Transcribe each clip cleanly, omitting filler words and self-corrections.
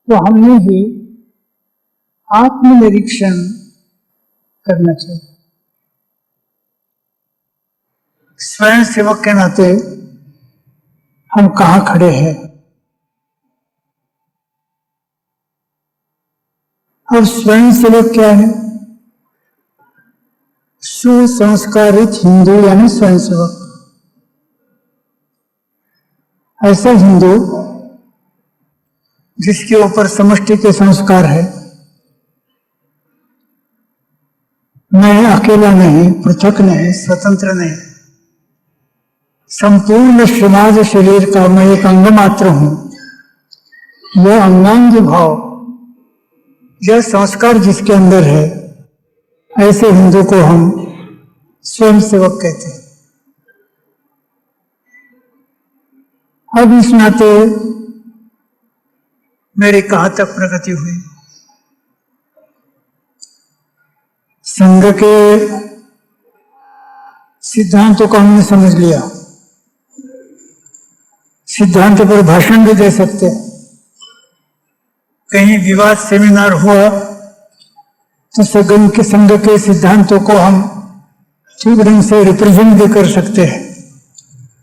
तो हमने ही आत्मनिरीक्षण करना चाहिए। स्वयं सेवक के नाते हम कहाँ खड़े हैं। और स्वयं सेवक क्या है? सुसंस्कारित हिंदू यानी स्वयं सेवक। ऐसा हिंदू जिसके ऊपर समष्टि के संस्कार है, मैं अकेला नहीं, पृथक नहीं, स्वतंत्र नहीं, संपूर्ण समाज शरीर का मैं एक अंग मात्र हूं। यह अंगांगी भाव, यह संस्कार जिसके अंदर है, ऐसे हिंदू को हम स्वयं सेवक कहते हैं। अब इस नाते मेरी कहां तक प्रगति हुई? संघ के सिद्धांतों को हमने समझ लिया, सिद्धांत पर भाषण भी दे सकते हैं। कहीं विवाद सेमिनार हुआ तो संघ के सिद्धांतों को हम ठीक ढंग से रिप्रेजेंट भी कर सकते हैं।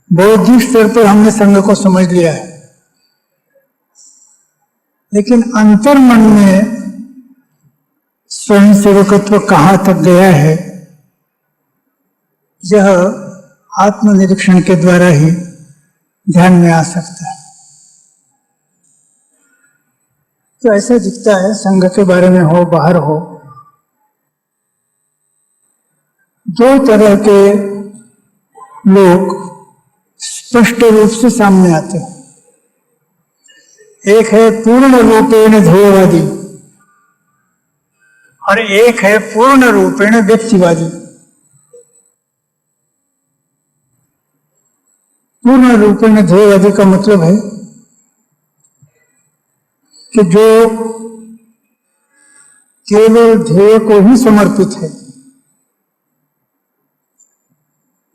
बौद्धिक स्तर पर हमने संघ को समझ लिया है, लेकिन अंतर्मन में स्वयं सेवकत्व कहाँ तक गया है, यह आत्मनिरीक्षण के द्वारा ही ध्यान में आ सकता है। तो ऐसा दिखता है संघ के बारे में हो, बाहर हो, दो तरह के लोग स्पष्ट रूप से सामने आते हैं। एक है पूर्ण रूपेण ध्येयवादी और एक है पूर्ण रूपेण व्यक्तिवादी। पूर्ण रूपेण ध्येयवादी का मतलब है कि जो केवल ध्येय को ही समर्पित है,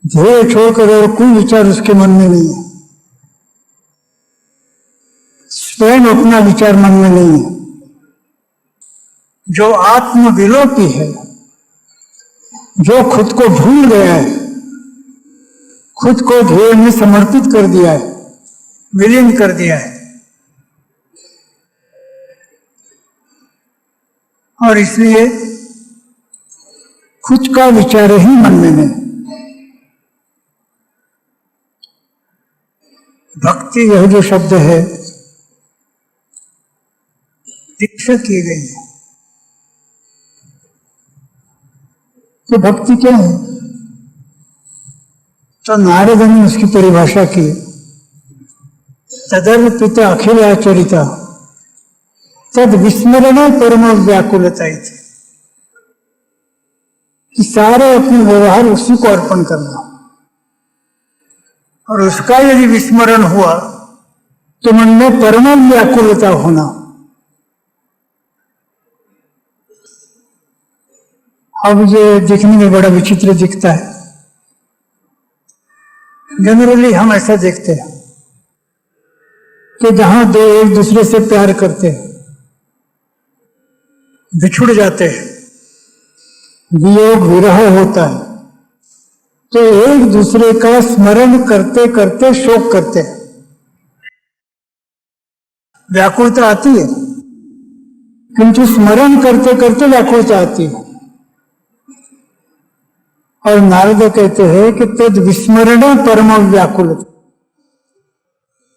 ध्येय छोड़कर और कोई विचार उसके मन में नहीं है, स्वयं अपना विचार मन में नहीं है। जो आत्मविलोपी है, जो खुद को भूल गया है, खुद को ध्येय में समर्पित कर दिया है, विलीन कर दिया है, और इसलिए खुद का विचार ही मन में नहीं। भक्ति यह जो शब्द है दीक्षा की गई है। तो भक्ति क्या है? तो नारद ने उसकी परिभाषा की, तदर्पित अखिल आचरिता तद विस्मरण परम व्याकुलता थी, कि सारे अपने व्यवहार उसी को अर्पण करना, और उसका यदि विस्मरण हुआ तो मन में परम व्याकुलता होना। अब ये दिखने में बड़ा विचित्र दिखता है। जनरली हम ऐसा देखते हैं कि जहां दो एक दूसरे से प्यार करते हैं, बिछुड़ जाते हैं, वियोग विरह होता है, तो एक दूसरे का स्मरण करते करते शोक करते हैं। व्याकुलता आती है, किंतु स्मरण करते करते व्याकुलता आती है। और नारद कहते हैं कि तद विस्मरण परम व्याकुलता।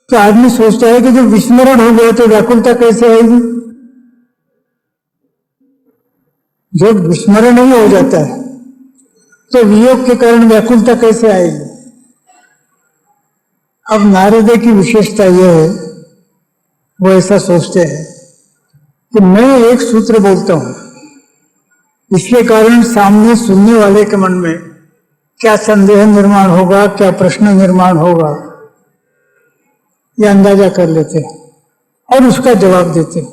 तो आदमी सोचता है कि जब विस्मरण हो गया तो व्याकुलता कैसे आएगी? जब विस्मरण नहीं हो जाता है तो वियोग के कारण व्याकुलता कैसे आएगी? अब नारद की विशेषता यह है, वो ऐसा सोचते हैं कि मैं एक सूत्र बोलता हूं, इसके कारण सामने सुनने वाले के मन में क्या संदेह निर्माण होगा, क्या प्रश्न निर्माण होगा, यह अंदाजा कर लेते हैं और उसका जवाब देते हैं।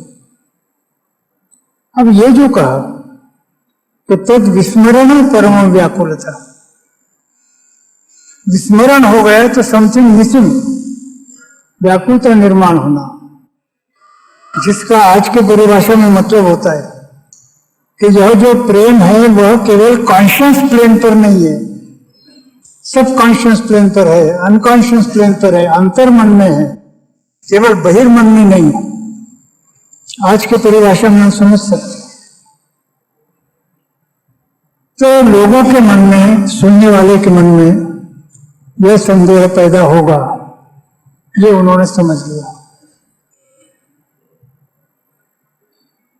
अब ये जो कहा कि तद विस्मरण परम व्याकुलता, विस्मरण हो गया तो समथिंग मिसिंग, व्याकुलता निर्माण होना। जिसका आज के परिभाषा में मतलब होता है कि यह जो प्रेम है वह केवल कॉन्शियस प्लेन पर नहीं है, सब कॉन्शियस प्लेन पर है, अनकॉन्शियस प्लेन पर है, अंतर्मन में है, केवल बहिर्मन में नहीं। आज के परिभाषा में हम समझ सकते हैं। तो लोगों के मन में, सुनने वाले के मन में यह संदेह पैदा होगा, ये उन्होंने समझ लिया।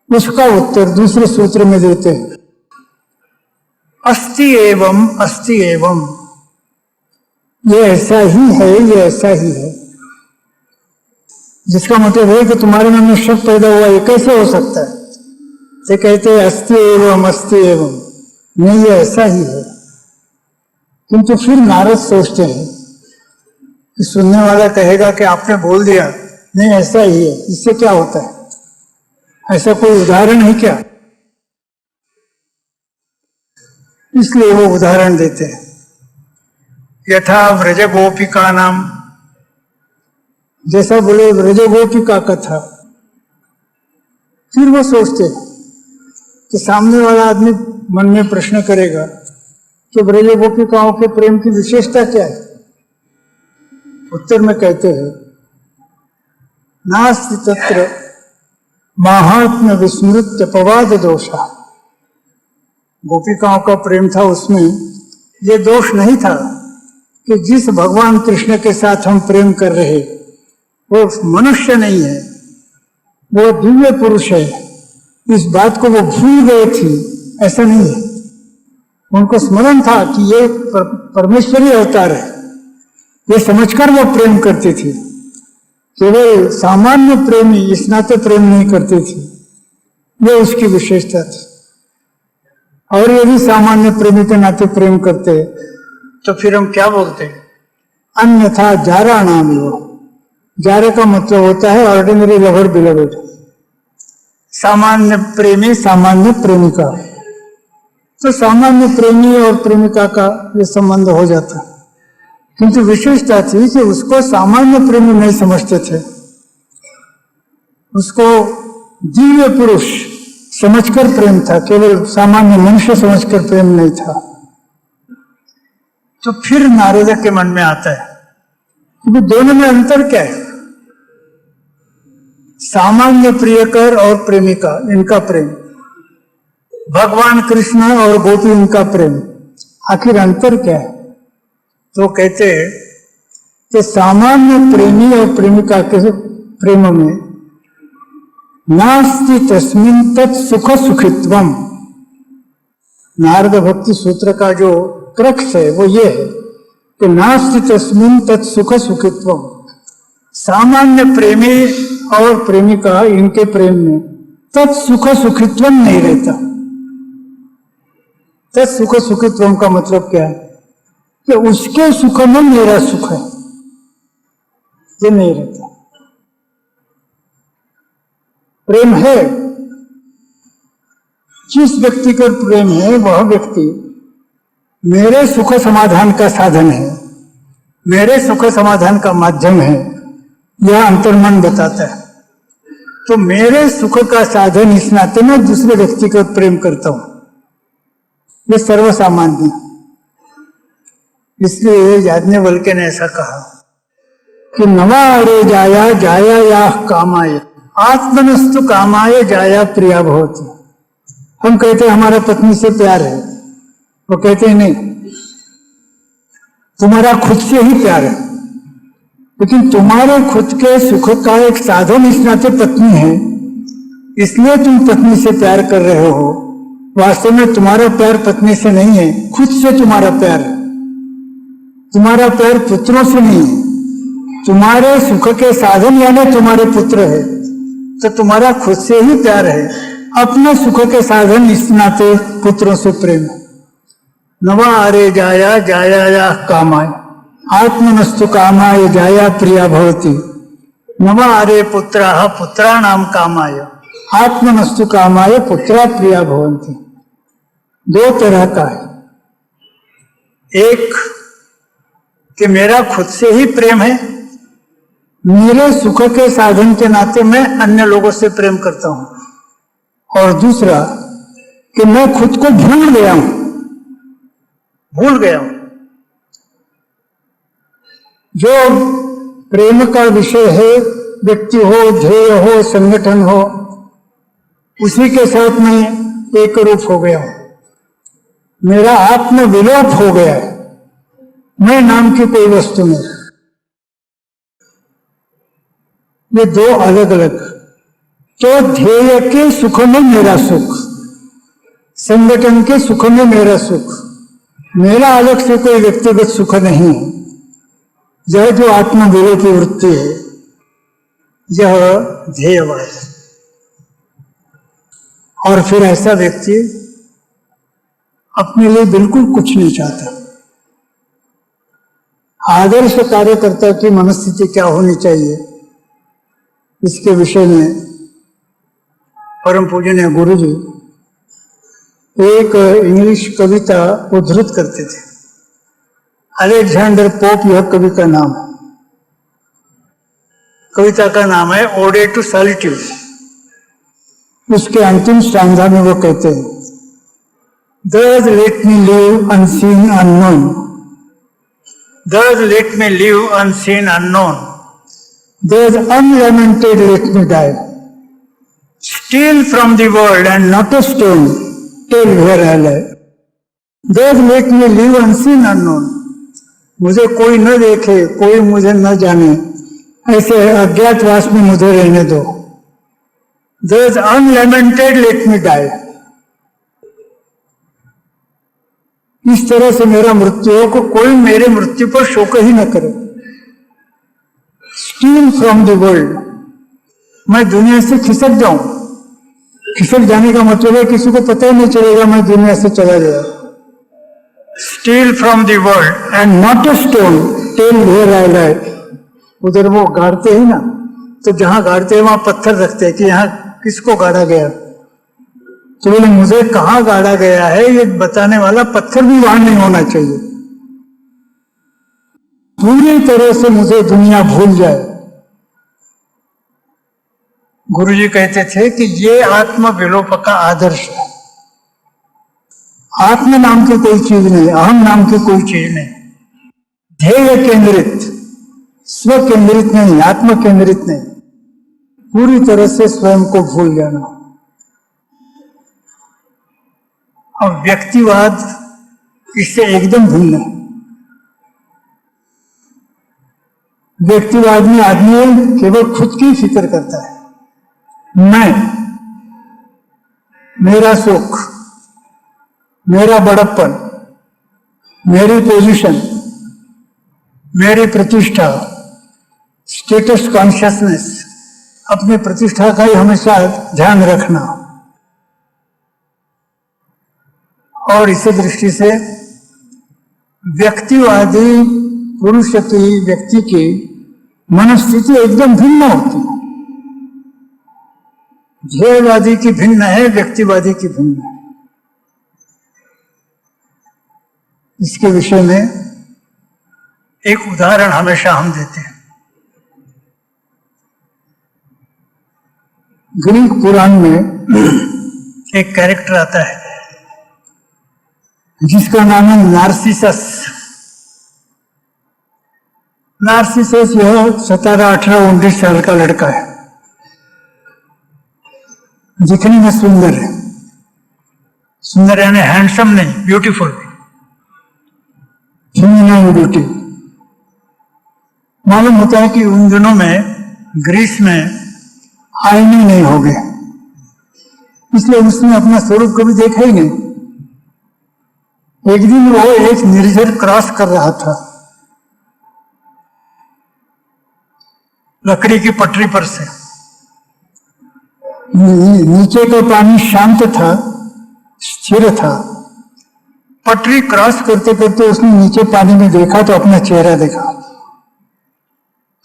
उसका उत्तर दूसरे सूत्र में देते हैं, अस्ति एवं अस्ति एवं, ये ऐसा ही है, ये ऐसा ही है। जिसका मतलब है कि तुम्हारे मन में शक पैदा हुआ, ये कैसे हो सकता है? ये कहते हैं अस्ति एवं, नहीं ये ऐसा ही है। किंतु फिर नारद सोचते हैं कि सुनने वाला कहेगा कि आपने बोल दिया, नहीं ऐसा ही है, इससे क्या होता है? ऐसा कोई उदाहरण है क्या? इसलिए वो उदाहरण देते हैं, यथा व्रज गोपिका नाम, जैसा बोले व्रज गोपिका कथा। फिर वो सोचते कि सामने वाला आदमी मन में प्रश्न करेगा कि व्रज गोपिकाओं के प्रेम की विशेषता क्या है? उत्तर में कहते हैं, नास्ति तत्र माहात्म्य विस्मृत्य पवाद दोषा। गोपिकाओं का प्रेम था, उसमें ये दोष नहीं था कि जिस भगवान कृष्ण के साथ हम प्रेम कर रहे वो मनुष्य नहीं है, वो दिव्य पुरुष है। इस बात को वो भूल गए थी, ऐसा नहीं है। उनको स्मरण था कि ये परमेश्वरी अवतार है, ये समझकर वो प्रेम करती थी। केवल सामान्य प्रेमी इस नाते प्रेम नहीं करती थी, ये उसकी विशेषता थी। और यदि सामान्य प्रेमी के नाते प्रेम करते तो फिर हम क्या बोलते? अन्यथा जारा नाम लो। जारा का मतलब होता है ऑर्डिनरी लवर बिलवेड, सामान्य प्रेमी, सामान्य प्रेमिका। तो सामान्य प्रेमी और प्रेमिका का ये संबंध हो जाता। किंतु विशेषता थी कि उसको सामान्य प्रेमी नहीं समझते थे, उसको दिव्य पुरुष समझकर प्रेम था, केवल सामान्य मनुष्य समझकर प्रेम नहीं था। तो फिर नारद के मन में आता है कि दोनों में अंतर क्या है? सामान्य प्रियकर और प्रेमिका, इनका प्रेम, भगवान कृष्ण और गोपी इनका प्रेम, आखिर अंतर क्या है? तो कहते हैं कि सामान्य प्रेमी और प्रेमिका के प्रेम में नास्ति तस्मिन् तत् सुख सुखित्वम। नारद भक्ति सूत्र का जो क्रक्स है वो ये है कि नास्ति तस्मिन् तत् सुख सुखित्वम। सामान्य प्रेमी और प्रेमिका इनके प्रेम में तत् सुख सुखित्वम नहीं रहता। तत् सुख सुखित्वम का मतलब क्या है? कि उसके सुख में मेरा सुख है, ये नहीं रहता। प्रेम है, जिस व्यक्ति का प्रेम है वह व्यक्ति मेरे सुख समाधान का साधन है, मेरे सुख समाधान का माध्यम है, यह अंतर्मन बताता है। तो मेरे सुख का साधन इस नाते मैं दूसरे व्यक्ति को प्रेम करता हूं, यह सर्वसामान्य। इसलिए याज्ञवल्क्य ने ऐसा कहा कि नवा अरे जाया जाया या कामाय आत्मनस्तु कामाय जाया प्रिया भवति। हम कहते हैं हमारा पत्नी से प्यार है, वो कहते हैं नहीं, तुम्हारा खुद से ही प्यार है, लेकिन तुम्हारे खुद के सुख का एक साधन इस नाते पत्नी है, इसलिए तुम पत्नी से प्यार कर रहे हो। वास्तव में तुम्हारा प्यार पत्नी से नहीं है, खुद से तुम्हारा प्यार है। तुम्हारा प्यार पुत्रों से नहीं है, तुम्हारे सुख के साधन यानी तुम्हारे पुत्र है। तो तुम्हारा खुद से ही प्यार है, अपने सुख के साधन इस नाते पुत्रों से प्रेम है। नवा अरे जाया जाया या कामाय आत्मनस्तु कामाय जाया प्रिया भवति। नवा अरे पुत्राः पुत्राणाम कामाय आत्मनस्तु कामाय पुत्रा प्रिया भवन्ति। दो तरह का है, एक कि मेरा खुद से ही प्रेम है, मेरे सुख के साधन के नाते मैं अन्य लोगों से प्रेम करता हूं, और दूसरा कि मैं खुद को भूल गया हूं। जो प्रेम का विषय है, व्यक्ति हो, ध्येय हो, संगठन हो, उसी के साथ मैं एक रूप हो गया हूं। मेरा आत्म विलोप हो गया है, मैं नाम की कोई वस्तु नहीं। ये दो अलग अलग। तो ध्येय के सुख में मेरा सुख, संगठन के सुख में मेरा सुख, मेरा अलग से कोई व्यक्तिगत सुख नहीं है। यह जो आत्म विलोप की वृत्ति है, यह ध्येयवाद है। और फिर ऐसा व्यक्ति अपने लिए बिल्कुल कुछ नहीं चाहता। आदर्श कार्यकर्ता की मनस्थिति क्या होनी चाहिए, इसके विषय में परम पूजनीय गुरु जी एक इंग्लिश कविता उद्धृत करते थे। अलेक्जेंडर पोप यह कवि का नाम है। कविता का नाम है ओडे टू सॉलिट्यूड। उसके अंतिम स्टांजा में वो कहते हैं, Thus let me live unseen unknown. Thus let me live unseen unknown. Thus unlamented let me die. Steal from the world and not a stone, tell where I lie. Thus let me live unseen unknown. मुझे कोई न देखे, कोई मुझे न जाने, ऐसे अज्ञातवास में मुझे रहने दो। Thus unlamented let me die. इस तरह से मेरा मृत्यु हो को कोई मेरे मृत्यु पर शोक ही न करे। स्टील फ्रॉम द वर्ल्ड, मैं दुनिया से खिसक जाऊं। खिसक जाने का मतलब है किसी को पता ही नहीं चलेगा मैं दुनिया से चला गया। Steal from the world and not a stone, tell where I lie. उधर वो गाड़ते हैं ना, तो जहां गाड़ते हैं वहां पत्थर रखते हैं कि यहां किसको गाड़ा गया। तो बोले मुझे कहां गाड़ा गया है ये बताने वाला पत्थर भी वहां नहीं होना चाहिए। पूरी तरह से मुझे दुनिया भूल जाए। गुरुजी कहते थे कि ये आत्म विलोप का आदर्श है। आत्म नाम की कोई चीज नहीं, अहम नाम की कोई चीज नहीं। ध्येय केंद्रित, स्व केंद्रित नहीं, आत्म केंद्रित नहीं, पूरी तरह से स्वयं को भूल जाना। और व्यक्तिवाद इससे एकदम भिन्न है। व्यक्तिवाद में आदमी केवल खुद की फिक्र करता है। मैं, मेरा सुख, मेरा बड़प्पन, मेरी पोजीशन, मेरी प्रतिष्ठा, स्टेटस कॉन्शियसनेस, अपनी प्रतिष्ठा का ही हमेशा ध्यान रखना। और इसी दृष्टि से व्यक्तिवादी पुरुष की, व्यक्ति की मनस्थिति एकदम भिन्न होती है। ध्येयवादी की भिन्न है, व्यक्तिवादी की भिन्न है। इसके विषय में एक उदाहरण हमेशा हम देते हैं। ग्रीक पुराण में एक कैरेक्टर आता है जिसका नाम है नार्सिसस। नार्सिसस यह 17, 18, 19 साल का लड़का है। दिखने में सुंदर है, सुंदर यानी हैंडसम नहीं, ब्यूटीफुल, फेमिनाइन ब्यूटी। मालूम होता है कि उन दिनों में ग्रीस में आईने नहीं हो गए, इसलिए उसने अपना स्वरूप कभी देखा ही नहीं। एक दिन वो एक निर्जर क्रॉस कर रहा था लकड़ी की पटरी पर से। नीचे का पानी शांत था, स्थिर था। पटरी क्रॉस करते करते उसने नीचे पानी में देखा तो अपना चेहरा देखा।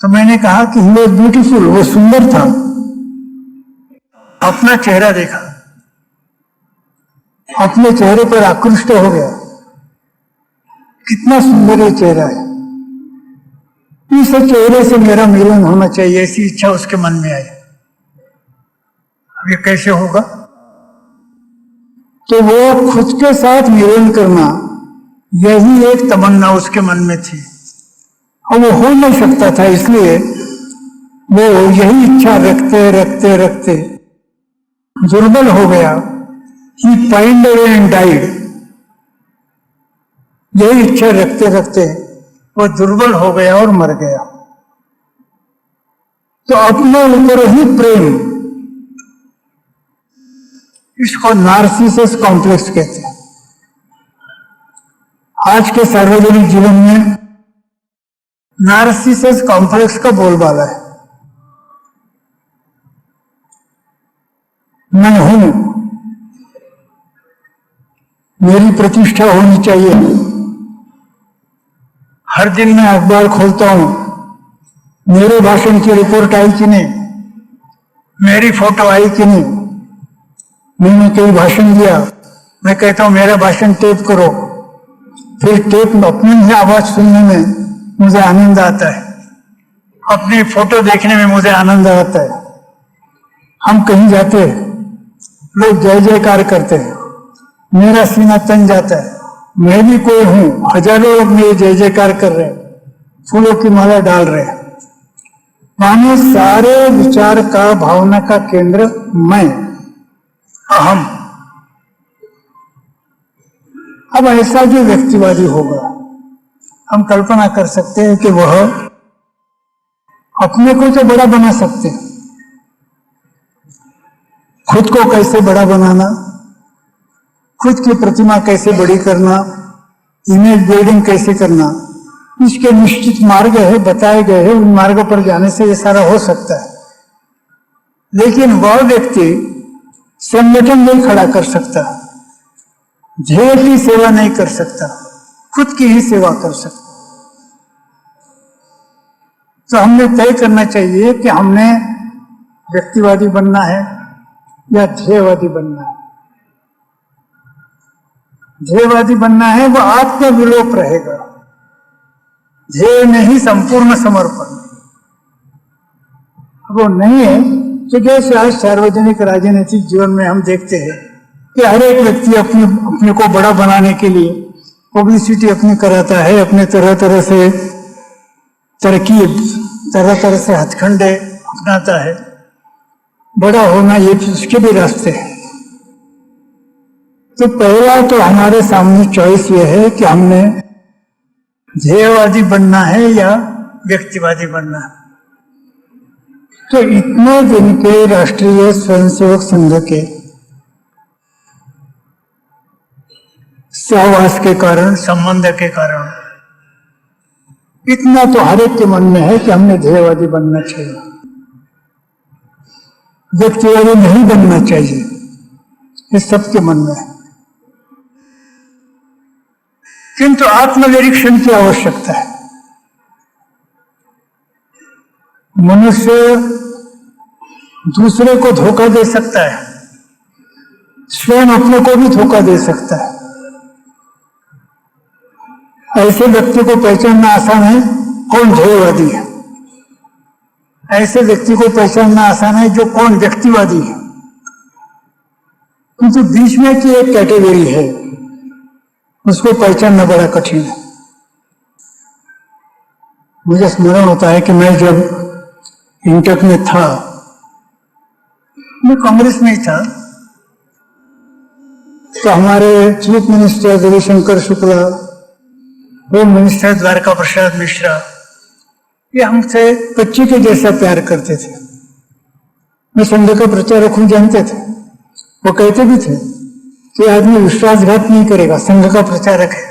तो मैंने कहा कि ही वॉज ब्यूटीफुल, वो सुंदर था। अपना चेहरा देखा, अपने चेहरे पर आकृष्ट हो गया। कितना सुंदर ये चेहरा है। इस चेहरे से मेरा मिलन होना चाहिए, ऐसी इच्छा उसके मन में आई। अब ये कैसे होगा? तो वो खुद के साथ मिलन करना, यही एक तमन्ना उसके मन में थी और वो हो नहीं सकता था, इसलिए वो यही इच्छा रखते रखते रखते दुर्बल हो गया। ही पाइंड एंड डाइड। यही इच्छा रखते रखते वो दुर्बल हो गया और मर गया। तो अपने ऊपर ही प्रेम, इसको नार्सिसस कॉम्प्लेक्स कहते हैं। आज के सार्वजनिक जीवन में नार्सिसस कॉम्प्लेक्स का बोलबाला है। मैं हूं, मेरी प्रतिष्ठा होनी चाहिए। हर दिन मैं अखबार खोलता हूं, मेरे भाषण की रिपोर्ट आई कि नहीं, मेरी फोटो आई कि नहीं। मैंने कई भाषण दिया, मैं कहता हूं मेरा भाषण टेप करो, फिर टेप अपनी ही आवाज सुनने में मुझे आनंद आता है, अपनी फोटो देखने में मुझे आनंद आता है। हम कहीं जाते हैं, लोग जय जयकार करते हैं, मेरा सीना तन जाता है। मैं भी कोई हूं, हजारों लोग मेरे जय जयकार कर रहे हैं, फूलों की माला डाल रहे हैं। मानो सारे विचार का, भावना का केंद्र मैं, अहम। अब ऐसा जो व्यक्तिवादी होगा, हम कल्पना कर सकते हैं कि वह अपने को तो बड़ा बना सकते हैं। खुद को कैसे बड़ा बनाना, खुद की प्रतिमा कैसे बड़ी करना, इमेज बिल्डिंग कैसे करना, इसके निश्चित मार्ग है, बताए गए हैं। उन मार्ग पर जाने से ये सारा हो सकता है। लेकिन वह व्यक्ति संगठन नहीं खड़ा कर सकता, ध्येय की सेवा नहीं कर सकता, खुद की ही सेवा कर सकता। तो हमने तय करना चाहिए कि हमने व्यक्तिवादी बनना है या ध्येयवादी बनना है। ध्येयवादी बनना है, वह आत्मविलोप रहेगा, ध्येय में ही संपूर्ण समर्पण। वो नहीं है तो जैसे आज सार्वजनिक राजनीतिक जीवन में हम देखते हैं कि हर एक व्यक्ति अपने को बड़ा बनाने के लिए पब्लिसिटी अपनी कराता है, अपने तरह तरह से तरकीब, तरह तरह से हथकंडे अपनाता है। बड़ा होना ये उसके भी रास्ते हैं। तो पहला तो हमारे सामने चॉइस ये है कि हमने ध्येयवादी बनना है या व्यक्तिवादी बनना है। तो इतने दिन के राष्ट्रीय स्वयंसेवक संघ के सहवास के कारण, संबंध के कारण, इतना तो हर एक के मन में है कि हमने ध्येयवादी बनना चाहिए, व्यक्तिवादी नहीं बनना चाहिए। ये सबके मन में है। किंतु आत्मनिरीक्षण की आवश्यकता है। मनुष्य दूसरे को धोखा दे सकता है, स्वयं अपने को भी धोखा दे सकता है। ऐसे व्यक्ति को पहचानना आसान है कौन ध्येयवादी है, ऐसे व्यक्ति को पहचानना आसान है जो कौन व्यक्तिवादी है। किंतु बीच में की एक कैटेगरी है, उसको पहचानना बड़ा कठिन है। मुझे स्मरण होता है कि मैं जब इंटक में था, मैं कांग्रेस में ही था, तो हमारे chief minister Ravishankar Shukla, home minister Dwarka Prasad Mishra, ये हमसे बच्चे के जैसा प्यार करते थे। मैं संघ का प्रचारक हूं जानते थे। वो कहते भी थे कि आदमी विश्वासघात नहीं करेगा, संघ का प्रचारक है,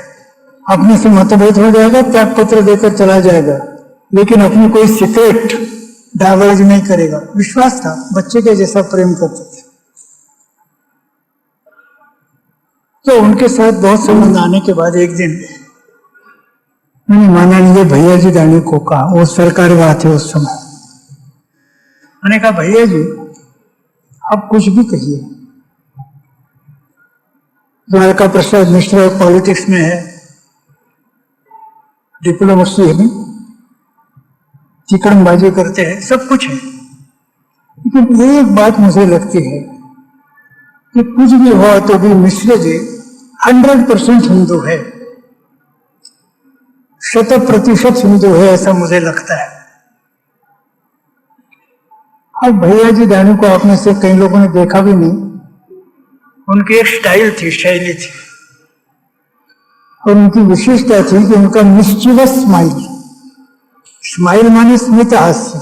अपने से मतभेद हो जाएगा, त्याग पत्र देकर चला जाएगा, लेकिन अपनी कोई सीक्रेट डाइवर्ज नहीं करेगा। विश्वास था, बच्चे के जैसा प्रेम करते थे। तो उनके साथ बहुत संबंध आने के बाद एक दिन मैंने माननीय भैया जी दानी को कहा, वो सरकार बात है उस समय, मैंने कहा भैया जी आप कुछ भी कहिए, द्वारका प्रसाद मिश्रा पॉलिटिक्स में है, डिप्लोमेसी है, चिकनबाजी करते हैं, सब कुछ है। लेकिन एक बात मुझे लगती है कि कुछ भी हुआ तो भी मिश्र जी 100% हिंदू है, 100% हिंदू है, ऐसा मुझे लगता है। अब भैया जी दानू को आप में से कई लोगों ने देखा भी नहीं। उनकी एक स्टाइल थी, शैली थी, और उनकी विशेषता थी कि उनका मिस्चीवस स्माइल, स्माइल माने स्मित हास्य,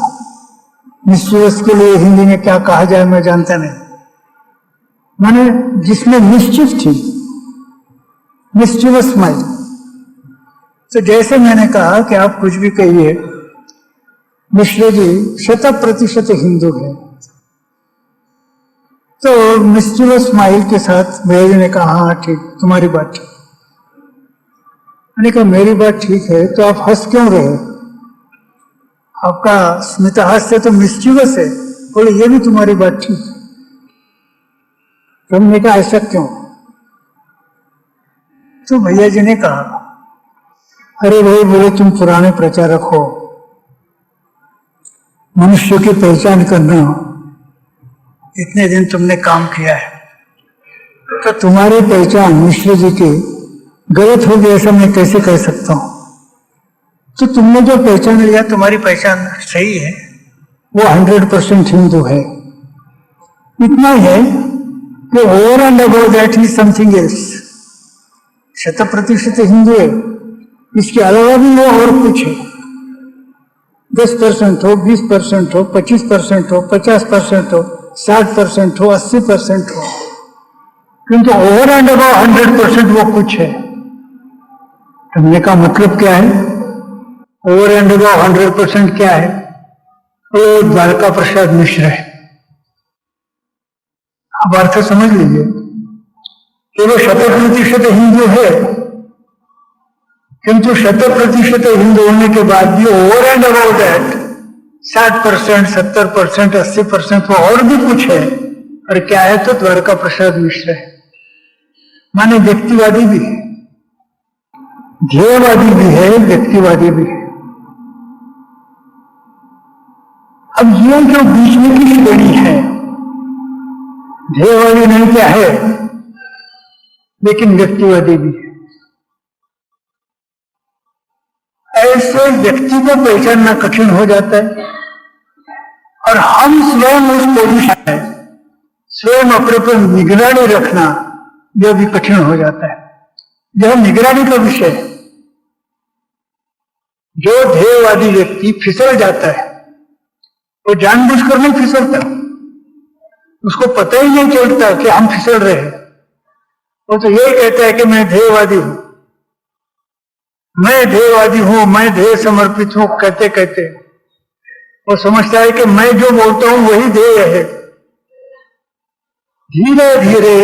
मिस्चीवस के लिए हिंदी में क्या कहा जाए मैं जानता नहीं, माने जिसमें मिस्चिफ थी, मिस्चीवस स्माइल। तो जैसे मैंने कहा कि आप कुछ भी कहिए, मिश्र जी 100% हिंदू है, तो मिस्चीवस स्माइल के साथ भैया जी ने कहा हाँ ठीक, तुम्हारी बात ठीक। मैंने कहा मेरी बात ठीक है तो आप हंस क्यों रहे? आपका स्मितहास्य तो मिस्चीवस है। बोले ये भी तुम्हारी बात ठीक है। तो हमने कहा ऐसा क्यों? तो भैया जी ने कहा अरे भाई, बोले तुम पुराने प्रचारक हो, मनुष्य की पहचान करना, इतने दिन तुमने काम किया है, तो तुम्हारी पहचान मिश्र जी की गलत होगी ऐसा मैं कैसे कह सकता हूं? तो तुमने जो पहचान लिया तुम्हारी पहचान सही है, वो 100% हिंदू है। इतना ही है कि over and above that is something else. 100% Hindu है, इसके अलावा भी वो और कुछ है। 10% हो, 20% हो, 25% हो, 50% हो, 60% हो, 80% हो, किंतु ओवर एंड अबव 100% वो कुछ है। हमने का मतलब क्या है? ओवर एंड अबव 100% क्या है? वो द्वारका प्रसाद मिश्र है। अब अर्थ समझ लीजिए कि वो 100% हिंदू है, किंतु 100% हिंदू होने के बाद भी ओवर एंड अबाउ दैट 60%, 70%, 80% वो और भी कुछ है। और क्या है? तो द्वारका प्रसाद मिश्र है। माने व्यक्तिवादी भी है, ध्येयवादी भी है, व्यक्तिवादी भी है। अब ये जो बीच में की श्रेणी है, ध्येयवादी नहीं क्या है, लेकिन व्यक्तिवादी भी है। ऐसे व्यक्ति को पहचानना कठिन हो जाता है, और हम स्वयं उस पोजीशन है, स्वयं अपने पर निगरानी रखना यह भी कठिन हो जाता है। यह निगरानी का विषय है। जो ध्येयवादी व्यक्ति फिसल जाता है वो जानबूझकर नहीं फिसलता, उसको पता ही नहीं चलता कि हम फिसल रहे हैं। वो तो यही कहता है कि मैं ध्येयवादी हूं, मैं ध्येयवादी हूं, मैं ध्येय समर्पित हूं, कहते कहते वो समझता है कि मैं जो बोलता हूं वही ध्येय है। धीरे धीरे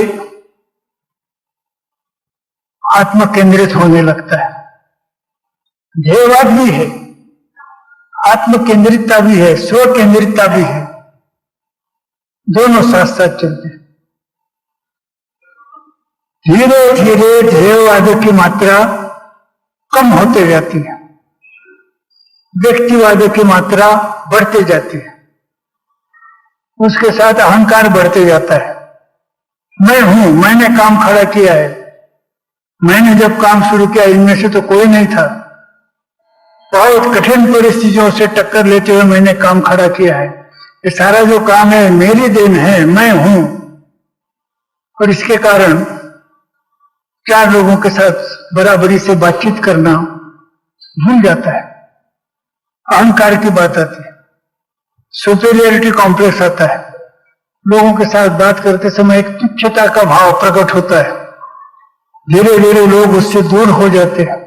आत्म केंद्रित होने लगता है। ध्येयवाद भी है, आत्म केंद्रितता भी है, स्व केंद्रितता भी है, दोनों साथ साथ चलते हैं। धीरे धीरे ध्येयवाद की मात्रा कम होते जाती है, व्यक्तिवाद की मात्रा बढ़ते जाती है, उसके साथ अहंकार बढ़ते जाता है। मैं हूं, मैंने काम खड़ा किया है, मैंने जब काम शुरू किया इनमें से तो कोई नहीं था, बहुत कठिन परिस्थितियों से टक्कर लेते हुए मैंने काम खड़ा किया है, ये सारा जो काम है मेरी देन है, मैं हूं। और इसके कारण चार लोगों के साथ बराबरी से बातचीत करना भूल जाता है, अहंकार की बात आती है, सुपीरियरिटी कॉम्प्लेक्स आता है, लोगों के साथ बात करते समय एक तुच्छता का भाव प्रकट होता है, धीरे धीरे लोग उससे दूर हो जाते हैं।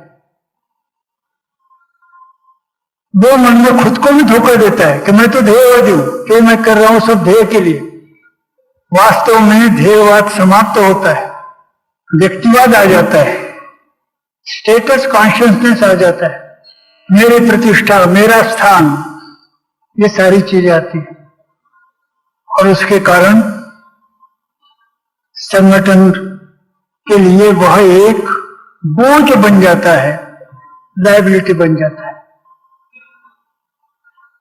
वो मन में खुद को भी धोखा देता है कि मैं तो ध्येयवादी हूं, कि मैं कर रहा हूं सब ध्येय के लिए। वास्तव में ध्येयवाद समाप्त होता है, व्यक्तिवाद आ जाता है, स्टेटस कॉन्शियसनेस आ जाता है, मेरी प्रतिष्ठा, मेरा स्थान, ये सारी चीजें आती है। और उसके कारण संगठन के लिए वह एक बोझ बन जाता है, लायबिलिटी बन जाता है।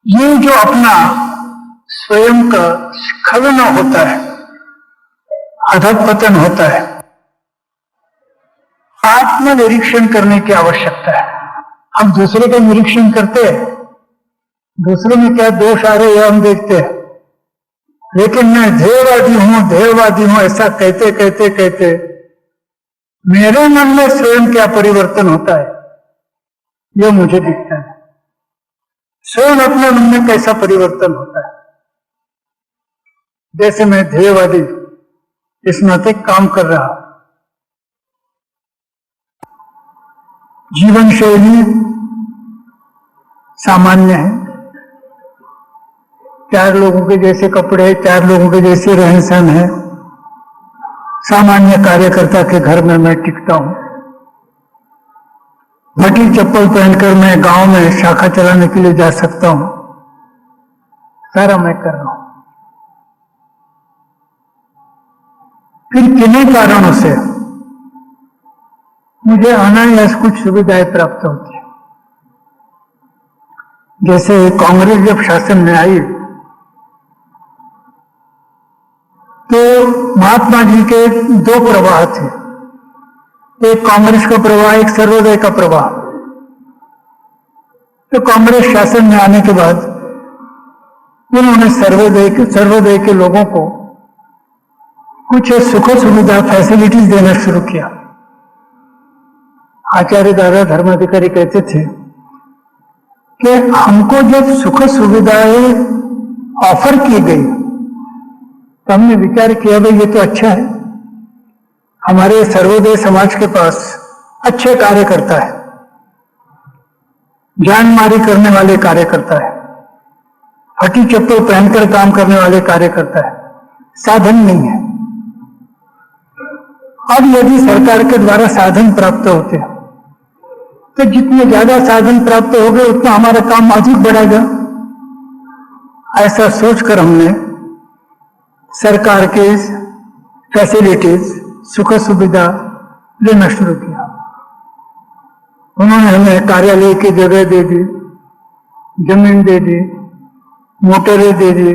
ये जो अपना स्वयं का स्खलन होता है, अधःपतन होता है, आत्मनिरीक्षण करने की आवश्यकता है। हम दूसरे का निरीक्षण करते हैं, दूसरे में क्या दोष आ रहे हैं हम देखते हैं, लेकिन मैं ध्येयवादी हूं ऐसा कहते कहते कहते मेरे मन में स्वयं क्या परिवर्तन होता है यह मुझे दिखता है। स्वयं अपने मन में कैसा परिवर्तन होता है। जैसे मैं ध्येयवादी इस नाते काम कर रहा, जीवन शैली सामान्य है, 4 लोगों के जैसे कपड़े, 4 लोगों के जैसे रहन सहन है, सामान्य कार्यकर्ता के घर में मैं टिकता हूं। फटी चप्पल पहनकर मैं गांव में शाखा चलाने के लिए जा सकता हूं, सारा मैं कर रहा हूं। फिर किन्हीं कारणों से मुझे अनायास कुछ सुविधाएं प्राप्त होती है। जैसे कांग्रेस जब शासन में आई तो महात्मा जी के 2 प्रवाह थे, एक कांग्रेस का प्रवाह, एक सर्वोदय का प्रवाह। तो कांग्रेस शासन में आने के बाद उन्होंने सर्वोदय के लोगों को कुछ सुख सुविधा फैसिलिटीज देना शुरू किया। आचार्य दादा धर्माधिकारी कहते थे कि हमको जब सुख सुविधाएं ऑफर की गई तो हमने विचार किया भाई ये तो अच्छा है, हमारे सर्वोदय समाज के पास अच्छे कार्यकर्ता है, जानमारी करने वाले कार्यकर्ता है, फटी चप्पल पहनकर काम करने वाले कार्यकर्ता है, साधन नहीं है। अब यदि सरकार के द्वारा साधन प्राप्त होते हैं तो जितने ज्यादा साधन प्राप्त हो गए उतना हमारा काम अधिक बढ़ेगा। ऐसा सोचकर हमने सरकार के फैसिलिटीज, सुख सुविधा लेना शुरू किया। उन्होंने हमें कार्यालय की जगह दे दी, जमीन दे दी, मोटरें दे दी,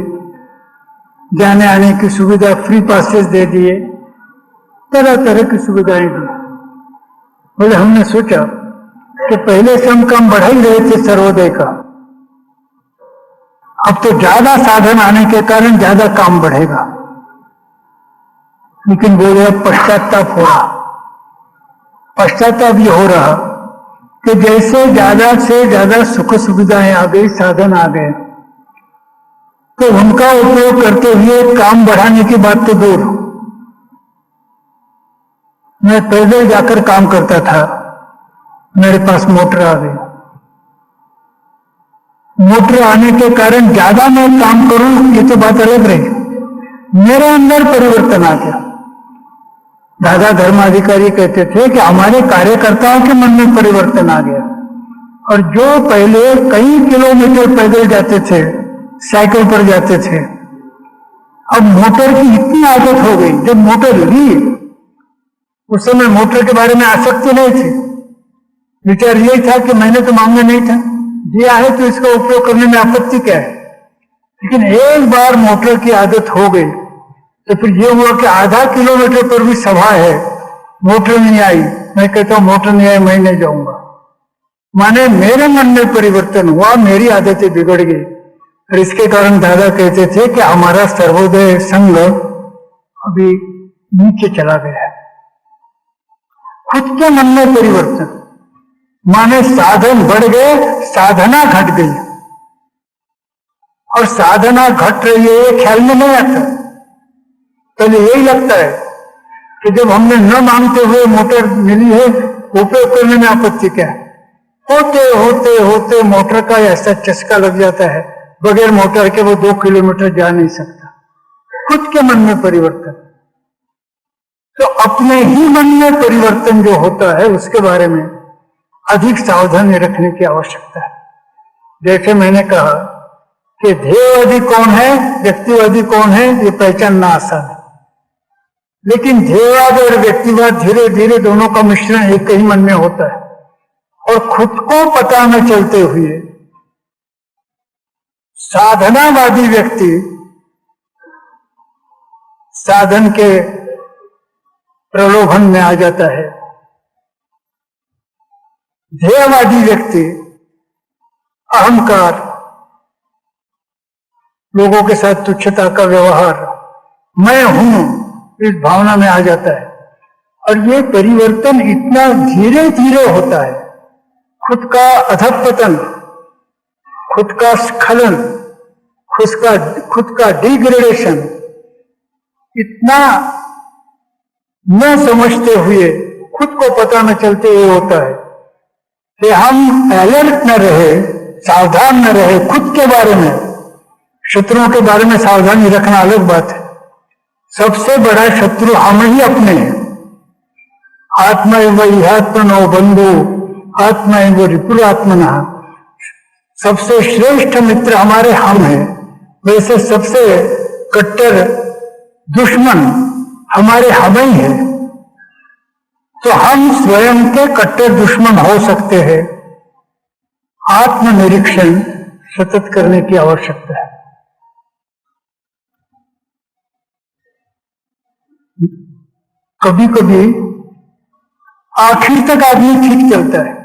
जाने आने की सुविधा, फ्री पासेस दे दिए, तरह तरह की सुविधाएं दी। बोले हमने सोचा कि पहले से हम काम बढ़ा ही रहे थे सर्वोदय का, अब तो ज्यादा साधन आने के कारण ज्यादा काम बढ़ेगा। लेकिन बोले अब पश्चाताप हो रहा। पश्चाताप ये हो रहा कि जैसे ज्यादा से ज्यादा सुख सुविधाएं आ गई, साधन आ गए, तो उनका उपयोग करते हुए काम बढ़ाने की बात तो दूर। मैं पैदल जाकर काम करता था, मेरे पास मोटर आ गई। मोटर आने के कारण ज्यादा मैं काम करूं ये तो बात अलग रही, मेरे अंदर परिवर्तन आ गया। दादा धर्माधिकारी कहते थे कि हमारे कार्यकर्ताओं के मन में परिवर्तन आ गया, और जो पहले कई किलोमीटर पैदल जाते थे, साइकिल पर जाते थे, अब मोटर की इतनी आदत हो गई। जब मोटर ली उस समय मोटर के बारे में आसक्ति नहीं थी, विचार यही था कि मैंने तो मांगा नहीं था, दिया है तो इसका उपयोग करने में आपत्ति क्या है। लेकिन एक बार मोटर की आदत हो गई तो फिर यह हुआ कि आधा किलोमीटर पर भी सभा है, मोटर नहीं आई, मैं कहता हूं मोटर नहीं आई मैं नहीं जाऊंगा। माने मेरे मन में परिवर्तन हुआ, मेरी आदतें बिगड़ गई, और इसके कारण दादा कहते थे कि हमारा सर्वोदय संघ अभी नीचे चला गया है। खुद के मन में परिवर्तन, माने साधन बढ़ गए, साधना घट गई, और साधना घट रही है ये ख्याल में नहीं आता। पहले यही लगता है कि जब हमने न मांगते हुए मोटर मिली है, उपयोग करने में आपत्ति क्या है। होते होते होते मोटर का ऐसा चस्का लग जाता है, बगैर मोटर के वो 2 किलोमीटर जा नहीं सकता। खुद के मन में परिवर्तन। तो अपने ही मन में परिवर्तन जो होता है उसके बारे में अधिक सावधानी रखने की आवश्यकता है। जैसे मैंने कहा कि ध्येयवादी कौन है, व्यक्तिवादी कौन है, ये पहचानना आसान है, लेकिन ध्येयवाद और व्यक्तिवाद धीरे धीरे दोनों का मिश्रण एक ही मन में होता है, और खुद को पता न चलते हुए साधनावादी व्यक्ति साधन के प्रलोभन में आ जाता है। ध्येयवादी व्यक्ति अहंकार, लोगों के साथ तुच्छता का व्यवहार, मैं हूं, इस भावना में आ जाता है। और ये परिवर्तन इतना धीरे धीरे होता है, खुद का अधःपतन, खुद का स्खलन, खुद का डिग्रेडेशन इतना न समझते हुए, खुद को पता न चलते हुए होता है कि हम अलर्ट न रहे, सावधान न रहे खुद के बारे में। शत्रुओं के बारे में सावधानी रखना अलग बात है। सबसे बड़ा शत्रु हम ही अपने हैं। आत्मा एव इहात्मनो बंधु आत्मा एव रिपुरात्मना। सबसे श्रेष्ठ मित्र हमारे हम हैं, वैसे सबसे कट्टर दुश्मन हमारे हम ही है। तो हम स्वयं के कट्टर दुश्मन हो सकते हैं। आत्मनिरीक्षण सतत करने की आवश्यकता है। कभी कभी आखिर तक आदमी ठीक चलता है,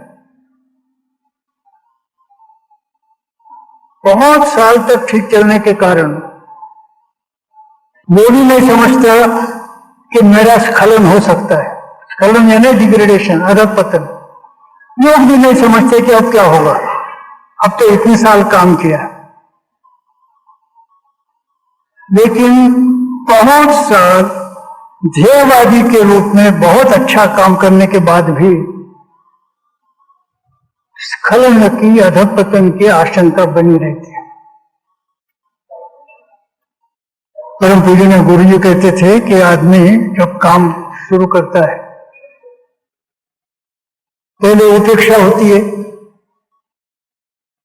बहुत साल तक ठीक चलने के कारण वो भी नहीं समझता कि मेरा स्खलन हो सकता है। स्खलन यानी डिग्रेडेशन, अधःपतन। लोग भी नहीं समझते कि अब क्या होगा, अब तो इतने साल काम किया। लेकिन बहुत साल ध्येयवादी के रूप में बहुत अच्छा काम करने के बाद भी स्खलन की, अधःपतन की आशंका बनी रहती है। परम पूज्य ने गुरु जी कहते थे कि आदमी जब काम शुरू करता है, पहले उपेक्षा होती है,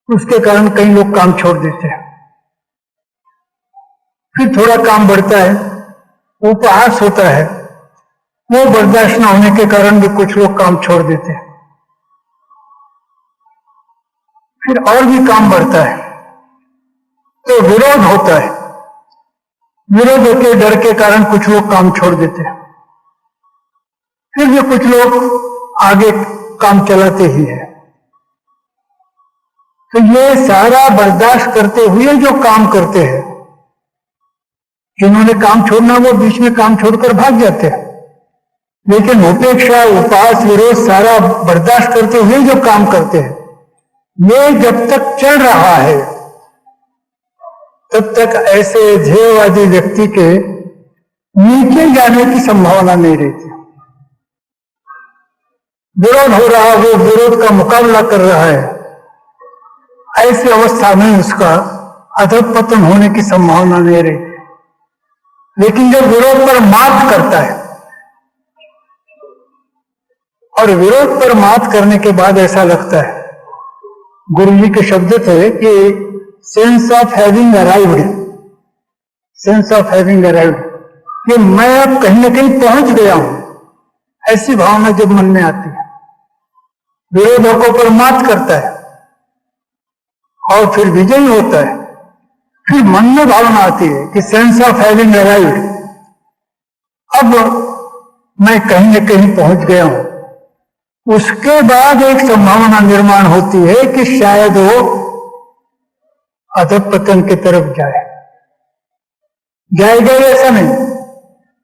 उसके कारण कई लोग काम छोड़ देते हैं। फिर थोड़ा काम बढ़ता है, उपहास होता है, वो बर्दाश्त न होने के कारण भी कुछ लोग काम छोड़ देते हैं। फिर और भी काम बढ़ता है तो विरोध होता है, विरोध के डर के कारण कुछ लोग काम छोड़ देते हैं। फिर भी कुछ लोग आगे काम चलाते ही है। तो ये सारा बर्दाश्त करते हुए जो काम करते हैं, जिन्होंने काम छोड़ना वो बीच में काम छोड़कर भाग जाते हैं। लेकिन उपेक्षा, उपहास, विरोध सारा बर्दाश्त करते हुए जो काम करते हैं, ये जब तक चल रहा है तब तक ऐसे ध्येयवादी व्यक्ति के नीचे जाने की संभावना नहीं रहती। विरोध हो रहा, वो विरोध का मुकाबला कर रहा है, ऐसी अवस्था में उसका अधःपतन होने की संभावना नहीं रहती। लेकिन जब विरोध पर मात करता है, और विरोध पर मात करने के बाद ऐसा लगता है, गुरु जी के शब्द थे कि sense of having arrived, sense of having arrived, कि मैं अब कहीं ना कहीं पहुंच गया हूं, ऐसी भावना जब मन में आती है, विरोधकों पर मात करता है और फिर विजयी होता है, फिर मन में भावना आती है कि सेंस ऑफ हैविंग अराइव्ड, अब मैं कहीं ना कहीं पहुंच गया हूं। उसके बाद एक संभावना निर्माण होती है कि शायद वो अधःपतन की तरफ जाएगा ऐसा नहीं,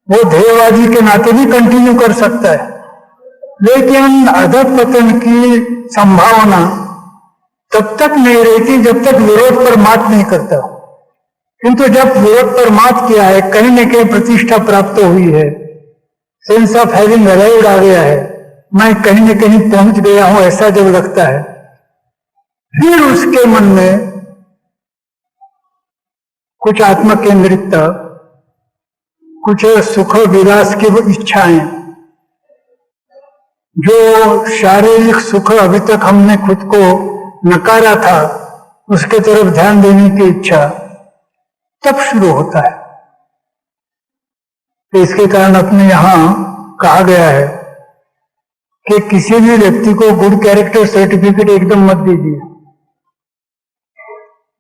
वो ध्येयवादी के नाते भी कंटिन्यू कर सकता है, लेकिन अधःपतन की संभावना तब तक नहीं रहती जब तक विरोध पर मात नहीं करता। किंतु जब विरोध पर मात किया है, कहीं न कहीं प्रतिष्ठा प्राप्त हुई है, सेंस ऑफ हैविंग अराइव्ड आ गया है, मैं कहीं न कहीं पहुंच गया हूं, ऐसा जब लगता है, फिर उसके मन में कुछ आत्म केंद्रितता, कुछ सुख विलास की इच्छाएं, जो शारीरिक सुख अभी तक हमने खुद को नकारा था, उसके तरफ ध्यान देने की इच्छा तब शुरू होता है। तो इसके कारण अपने यहां कहा गया है कि किसी भी व्यक्ति को गुड कैरेक्टर सर्टिफिकेट एकदम मत दीजिए।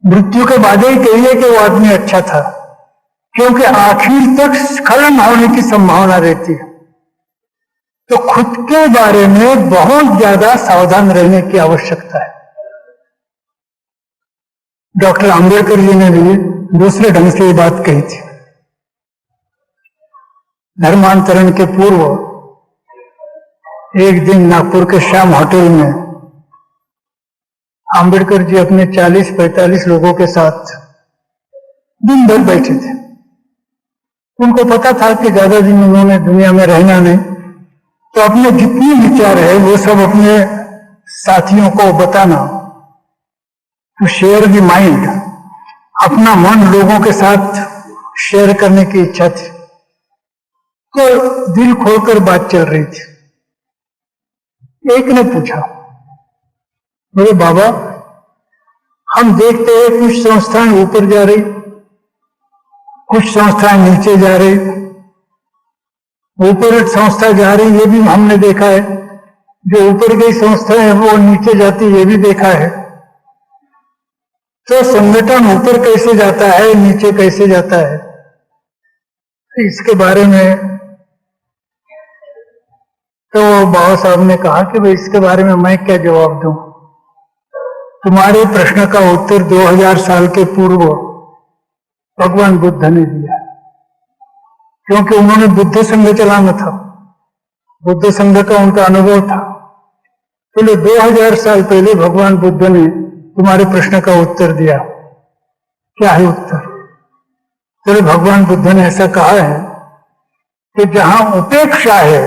मृत्यु के बाद ही कहिए कि वो आदमी अच्छा था, क्योंकि आखिर तक स्खलन होने की संभावना रहती है। तो खुद के बारे में बहुत ज्यादा सावधान रहने की आवश्यकता है। डॉक्टर आंबेडकर जी ने भी दूसरे ढंग से ये बात कही थी। धर्मांतरण के पूर्व एक दिन नागपुर के श्याम होटल में आंबेडकर जी अपने 40-45 लोगों के साथ दिन भर बैठे थे। उनको पता था कि ज्यादा दिन उन्होंने दुनिया में रहना नहीं, तो अपने जितने विचार है वो सब अपने साथियों को बताना, टू शेयर द माइंड, अपना मन लोगों के साथ शेयर करने की इच्छा थी। तो दिल खोलकर बात चल रही थी। एक ने पूछा, बोले बाबा, हम देखते हैं कुछ संस्थाएं ऊपर जा रही, कुछ संस्थाएं नीचे जा रही। ऊपर एक संस्था जा रही ये भी हमने देखा है, जो ऊपर गई संस्था है वो नीचे जाती ये भी देखा है। तो संगठन ऊपर कैसे जाता है, नीचे कैसे जाता है, इसके बारे में तो बाबा साहब ने कहा कि भाई इसके बारे में मैं क्या जवाब दूं। तुम्हारे प्रश्न का उत्तर 2000 साल के पूर्व भगवान बुद्ध ने दिया, क्योंकि उन्होंने बुद्ध संघ चलाना था, बुद्ध संघ का उनका अनुभव था। तो 2000 साल पहले भगवान बुद्ध ने तुम्हारे प्रश्न का उत्तर दिया। क्या है उत्तर? तो भगवान बुद्ध ने ऐसा कहा है कि जहां उपेक्षा है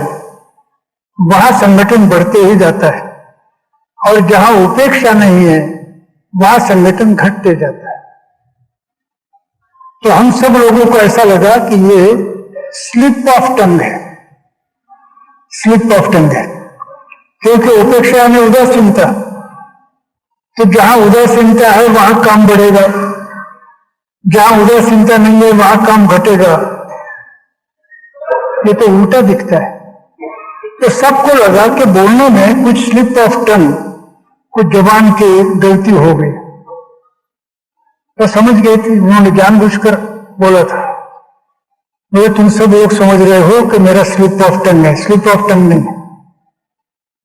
वहां संगठन बढ़ते ही जाता है, और जहां उपेक्षा नहीं है वहां संगठन घटते जाता है। तो हम सब लोगों को ऐसा लगा कि ये स्लिप ऑफ टंग है, स्लिप ऑफ टंग है, क्योंकि उपेक्षा में उदासीनता, तो जहां उदासीनता है वहां काम बढ़ेगा, जहां उदासीनता नहीं है वहां काम घटेगा। ये तो उल्टा दिखता है। तो सबको लगा कि बोलने में कुछ स्लिप ऑफ टंग, कुछ जबान की गलती हो गई। तो समझ गए थे, उन्होंने जानबूझकर बोला था। ये तुम सब लोग समझ रहे हो कि मेरा स्लिप ऑफ टंग है, स्लिप ऑफ टंग नहीं।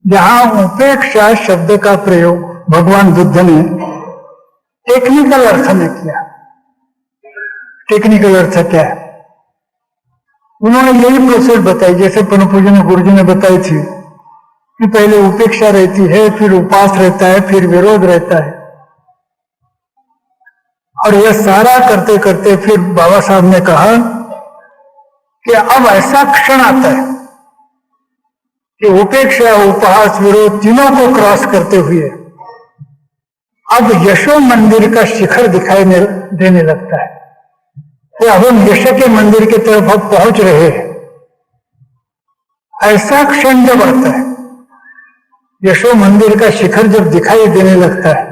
जहां उपेक्षा शब्द का प्रयोग भगवान बुद्ध ने टेक्निकल अर्थ में किया। टेक्निकल अर्थ क्या है? उन्होंने यही प्रोसेस बताई, जैसे परम पूज्य गुरु जी ने बताई थी कि पहले उपेक्षा रहती है, फिर उपास रहता है, फिर विरोध रहता है। और यह सारा करते करते फिर बाबा साहब ने कहा कि अब ऐसा क्षण आता है कि उपेक्षा, उपहास, विरोध तीनों को क्रॉस करते हुए अब यशो मंदिर का शिखर दिखाई देने लगता है। तो अब हम यश के मंदिर की तरफ अब पहुंच रहे हैं। ऐसा क्षण जब आता है, यशो मंदिर का शिखर जब दिखाई देने लगता है,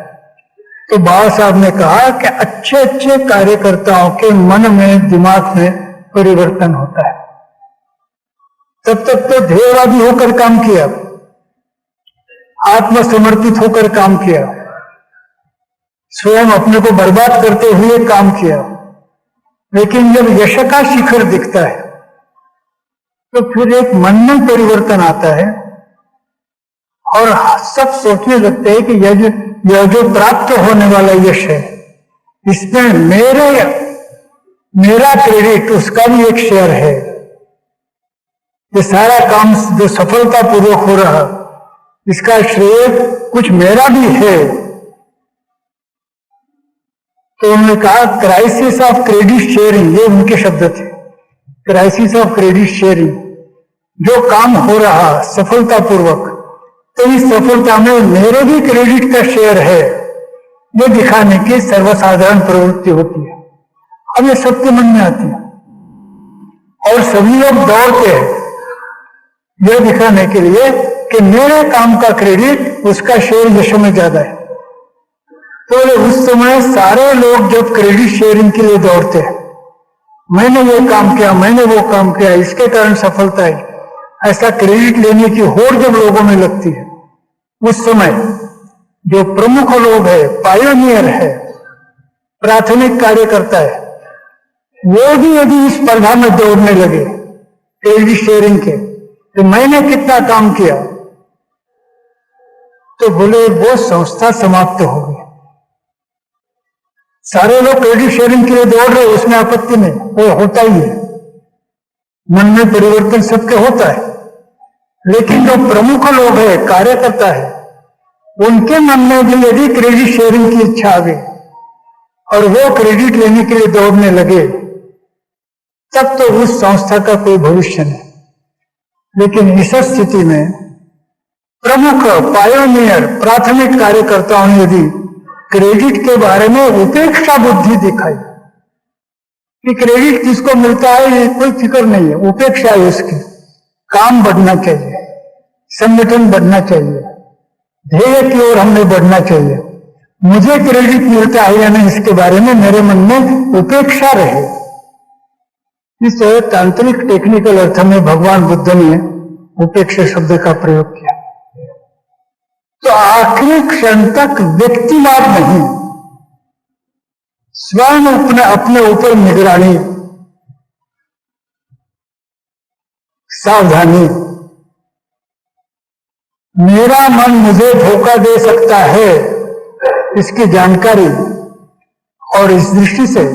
तो बाबा साहब ने कहा कि अच्छे अच्छे कार्यकर्ताओं के मन में, दिमाग में परिवर्तन होता है। तब तक तो ध्येयवादी होकर काम किया, आत्मसमर्पित होकर काम किया, स्वयं अपने को बर्बाद करते हुए काम किया। लेकिन जब यश का शिखर दिखता है तो फिर एक मन में परिवर्तन आता है, और सब सोचने लगते हैं कि यह जो प्राप्त होने वाला यश है, इसमें मेरा क्रेडिट, उसका भी एक शेयर है। ये सारा काम जो सफलता पूर्वक हो रहा, इसका श्रेय कुछ मेरा भी है। तो उन्होंने कहा क्राइसिस ऑफ क्रेडिट शेयरिंग, ये उनके शब्द थे, क्राइसिस ऑफ क्रेडिट शेयरिंग। जो काम हो रहा सफलतापूर्वक, तो इस सफलता में मेरे भी क्रेडिट का शेयर है, ये दिखाने की सर्वसाधारण प्रवृत्ति होती है। अब ये सबके मन में आती है, और सभी लोग दौड़ते हैं यह दिखाने के लिए कि मेरे काम का क्रेडिट, उसका शेयर यश में ज्यादा है। तो उस समय सारे लोग जब क्रेडिट शेयरिंग के लिए दौड़ते हैं, मैंने वो काम किया, मैंने वो काम किया, इसके कारण सफलता है, ऐसा क्रेडिट लेने की होड़ जब लोगों में लगती है, उस समय जो प्रमुख लोग है, पायोनियर है, प्राथमिक कार्य करता है, वो भी यदि इस स्पर्धा में दौड़ने लगे क्रेडिट शेयरिंग के, तो मैंने कितना काम किया, तो बोले वो संस्था समाप्त हो गई। सारे लोग क्रेडिट शेयरिंग के लिए दौड़ रहे, उसमें आपत्ति नहीं, वो होता ही है, मन में परिवर्तन सबके होता है। लेकिन जो प्रमुख लोग है, कार्यकर्ता है, उनके मन में भी यदि क्रेडिट शेयरिंग की इच्छा आ गई और वो क्रेडिट लेने के लिए दौड़ने लगे, तब तो उस संस्था का कोई भविष्य नहीं। लेकिन इस स्थिति में प्रमुख पायोनियर प्राथमिक कार्यकर्ताओं ने यदि क्रेडिट के बारे में उपेक्षा बुद्धि दिखाई कि क्रेडिट किसको मिलता है ये कोई फिक्र नहीं है, उपेक्षा है उसकी, काम बढ़ना चाहिए, संगठन बढ़ना चाहिए, ध्येय की ओर हमें बढ़ना चाहिए, मुझे क्रेडिट मिलता है या नहीं इसके बारे में मेरे मन में उपेक्षा रहे। इस तांत्रिक टेक्निकल अर्थ में भगवान बुद्ध ने उपेक्षा शब्द का प्रयोग किया। तो आखिरी क्षण तक व्यक्तिवाद नहीं, स्वयं अपने ऊपर निगरानी, सावधानी। मेरा मन मुझे धोखा दे सकता है, इसकी जानकारी। और इस दृष्टि से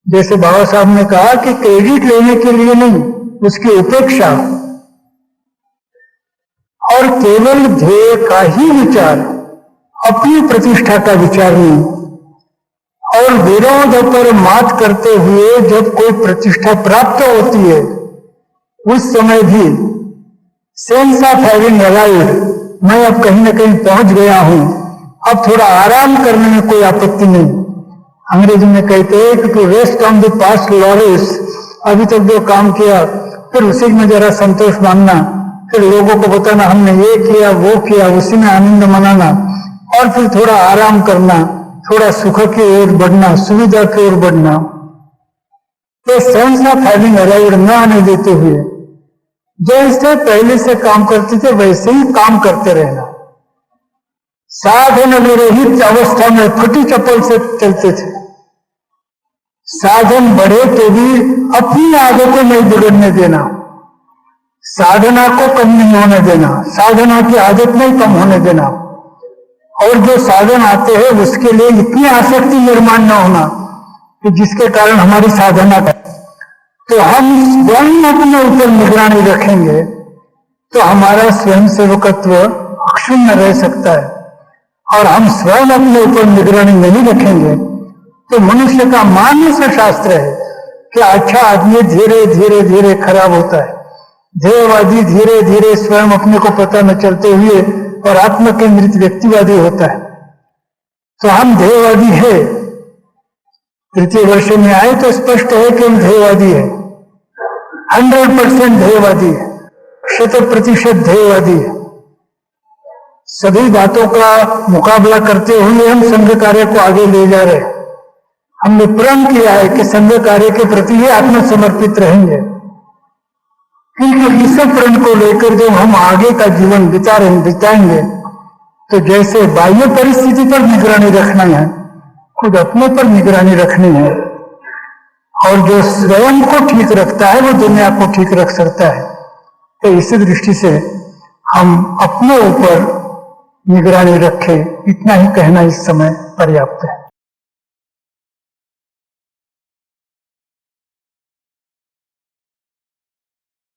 जैसे बाबा साहब ने कहा कि क्रेडिट लेने के लिए नहीं, उसकी उपेक्षा और केवल ध्येय का ही विचार, अपनी प्रतिष्ठा का विचार नहीं। और विरोध पर मात करते हुए जब कोई प्रतिष्ठा प्राप्त होती है, उस समय भी सेंस ऑफ हैविंग अराइव्ड, मैं अब कहीं ना कहीं पहुंच गया हूं, अब थोड़ा आराम करने में कोई आपत्ति नहीं। अंग्रेजी में कहते हैं कि to rest on the past laurels, अभी तक जो काम किया फिर उसी में जरा संतोष मानना, फिर लोगों को बताना हमने ये किया वो किया, उसी में आनंद मनाना, और फिर थोड़ा आराम करना, थोड़ा सुख की ओर बढ़ना, सुविधा की ओर बढ़ना। तो सेंस ऑफ हैविंग अराइव्ड न आने देते हुए जैसे पहले से काम करते थे वैसे ही काम करते रहना। साधन विरहित अवस्था में फटी चप्पल से चलते थे। साधन बढ़े तो भी अपनी आदतों में बिगड़ने देना, साधना को कम नहीं होने देना, साधना की आदत नहीं कम होने देना। और जो साधन आते हैं उसके लिए इतनी आसक्ति निर्माण न होना कि जिसके कारण हमारी साधना का, तो हम स्वयं अपने ऊपर निगरानी रखेंगे तो हमारा स्वयं सेवकत्व अक्षुण्ण रह सकता है। और हम स्वयं अपने ऊपर निगरानी नहीं रखेंगे तो मनुष्य का मानस शास्त्र है कि अच्छा आदमी धीरे धीरे धीरे खराब होता है, ध्येयवादी धीरे धीरे स्वयं अपने को पता न चलते हुए और आत्म केंद्रित व्यक्तिवादी होता है। तो हम ध्येयवादी है, तृतीय वर्ष में आए तो स्पष्ट है कि हम ध्येयवादी है, 100% ध्येयवादी है, 100% ध्येयवादी है। सभी बातों का मुकाबला करते हुए हम संघ कार्य को आगे ले जा रहे हैं। हमने प्रण किया है कि संघ कार्य के प्रति ही आत्मसमर्पित रहेंगे, क्योंकि इस प्रण को लेकर जब हम आगे का जीवन बिताएंगे तो जैसे बाह्य परिस्थिति पर निगरानी रखना है, खुद अपने पर निगरानी रखनी है। और जो स्वयं को ठीक रखता है वो दुनिया को ठीक रख सकता है। तो इसी दृष्टि से हम अपने ऊपर निगरानी रखें, इतना ही कहना इस समय पर्याप्त है।